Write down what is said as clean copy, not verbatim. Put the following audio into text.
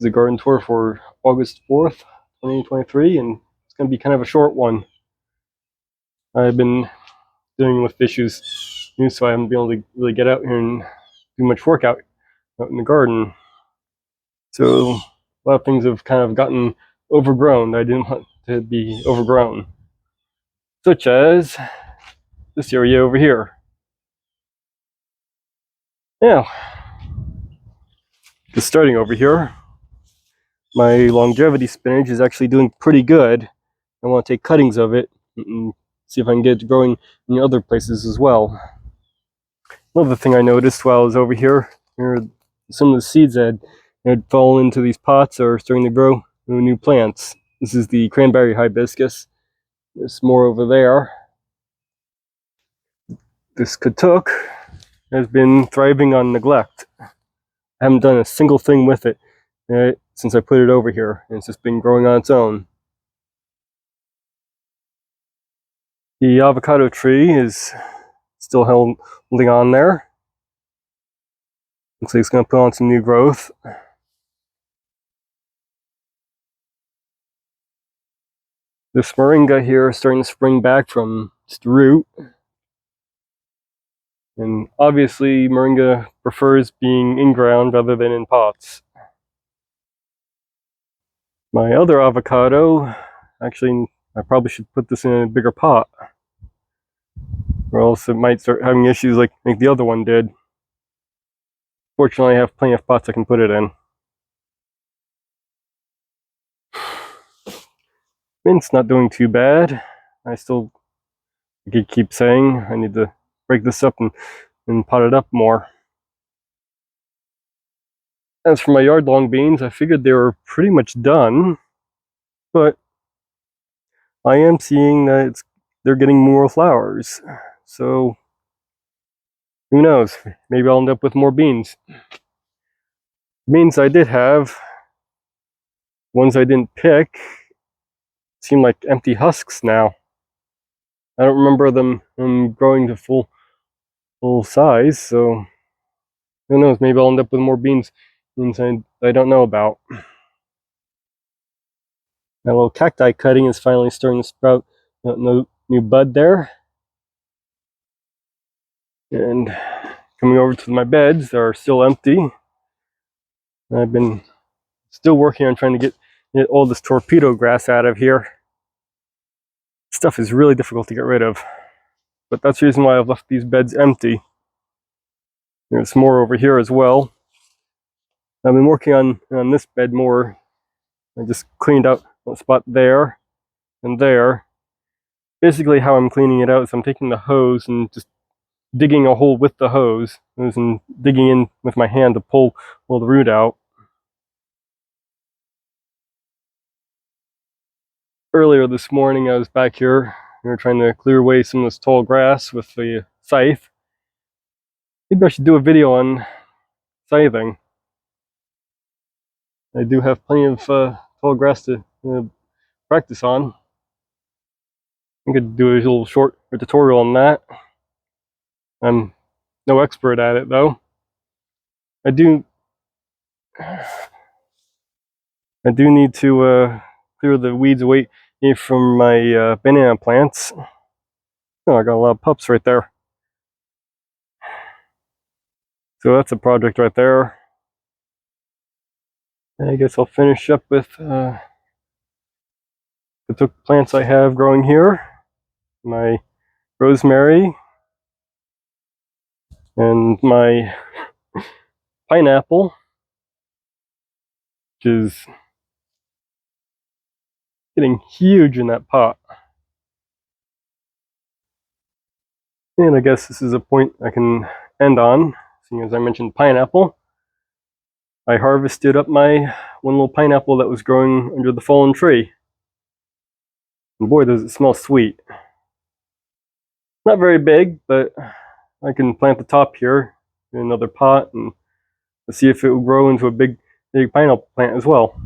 is a garden tour for August 4th, 2023, and it's going to be kind of a short one. I've been dealing with issues, so I haven't been able to really get out here and do much work out in the garden. So a lot of things have kind of gotten overgrown that I didn't want to be overgrown, such as this area over here. Now, just starting over here, my longevity spinach is actually doing pretty good. I want to take cuttings of it and see if I can get it growing in other places as well. Another thing I noticed while I was over here, some of the seeds that had fallen into these pots are starting to grow new plants. This is the cranberry hibiscus. There's more over there. This katuk has been thriving on neglect. I haven't done a single thing with it since I put it over here, and it's just been growing on its own. The avocado tree is still holding on there. Looks like it's going to put on some new growth. This moringa here is starting to spring back from its root. And obviously moringa prefers being in ground rather than in pots. My other avocado, actually I probably should put this in a bigger pot, or else it might start having issues like the other one did. Fortunately I have plenty of pots I can put it in. Mint's not doing too bad. I keep saying I need to break this up and pot it up more. As for my yard long beans, I figured they were pretty much done, but I am seeing that they're getting more flowers. So who knows? Maybe I'll end up with more beans. Beans I did have, ones I didn't pick, seem like empty husks now. I don't remember them growing to full size, so who knows? Maybe I'll end up with more beans I don't know about. My little cacti cutting is finally starting to sprout no new bud there. And coming over to my beds, they are still empty. I've been still working on trying to get all this torpedo grass out of here. Stuff is really difficult to get rid of, but that's the reason why I've left these beds empty. There's more over here as well. I've been working on this bed more. I just cleaned out a spot there and there. Basically how I'm cleaning it out is I'm taking the hose and just digging a hole with the hose and digging in with my hand to pull the root out. Earlier this morning I was back here. We were trying to clear away some of this tall grass with the scythe. Maybe I should do a video on scything. I do have plenty of tall grass to practice on. I could do a little short tutorial on that. I'm no expert at it though. I do need to clear the weeds away from my banana plants. Oh, I got a lot of pups right there. So that's a project right there. I guess I'll finish up with the plants I have growing here. My rosemary and my pineapple, which is getting huge in that pot. And I guess this is a point I can end on, seeing as I mentioned pineapple. I harvested up my one little pineapple that was growing under the fallen tree. And boy, does it smell sweet. Not very big, but I can plant the top here in another pot and see if it will grow into a big pineapple plant as well.